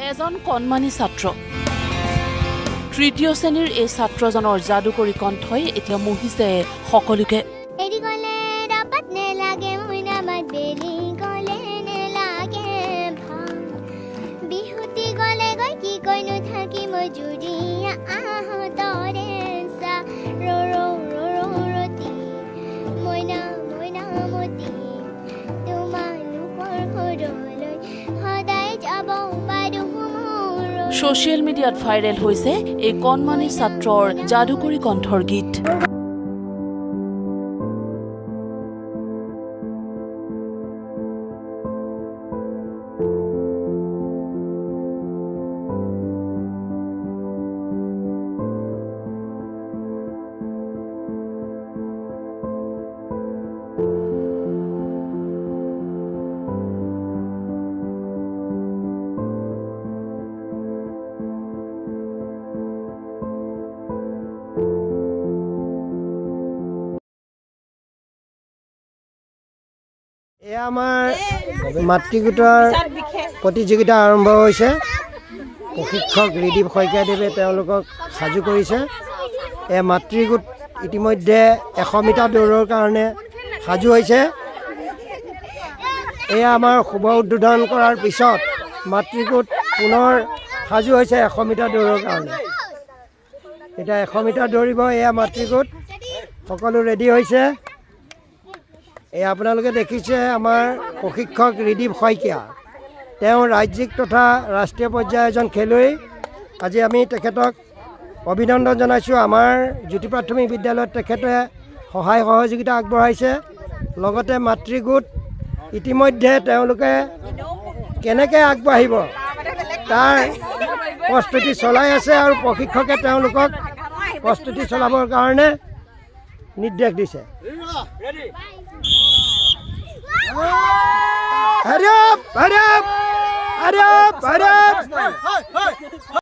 এজন কণমানি ছাত্ৰ তৃতীয় শ্ৰেণীৰ এই ছাত্ৰজনৰ যাদুকৰী কণ্ঠই এতিয়া মোহিছে সকলোকে। ছ'চিয়েল মিডিয়াত ভাইৰেল হৈছে এই কণমানি ছাত্ৰৰ যাদুকৰী কণ্ঠৰ গীত। এয়া আমাৰ মাতৃগোটৰ প্ৰতিযোগিতা আৰম্ভ হৈছে। প্ৰশিক্ষক ৰিদীপ শইকীয়াদেৱে তেওঁলোকক সাজু কৰিছে। এই মাতৃগোট ইতিমধ্যে 100 মিটাৰ দৌৰৰ কাৰণে সাজু হৈছে। এয়া আমাৰ শুভ উদ্বোধন কৰাৰ পিছত মাতৃগোট পুনৰ সাজু হৈছে 100 মিটাৰ দৌৰৰ কাৰণে। এতিয়া 100 মিটাৰ দৌৰিব এয়া মাতৃগোট, সকলো ৰেডি হৈছে। এই আপোনালোকে দেখিছে আমাৰ প্ৰশিক্ষক ৰিদীপ শইকীয়া, তেওঁ ৰাজ্যিক তথা ৰাষ্ট্ৰীয় পৰ্যায়ৰ এজন খেলুৱৈ। আজি আমি তেখেতক অভিনন্দন জনাইছোঁ। আমাৰ জ্যোতি প্ৰাথমিক বিদ্যালয়ত তেখেতে সহায় সহযোগিতা আগবঢ়াইছে। লগতে মাতৃগোট ইতিমধ্যে তেওঁলোকে কেনেকৈ আগবাঢ়িব তাৰ প্ৰস্তুতি চলাই আছে আৰু প্ৰশিক্ষকে তেওঁলোকক প্ৰস্তুতি চলাবৰ কাৰণে নিৰ্দেশ দিছে। Hurry up! Hurry up! Hurry up! Hurry up!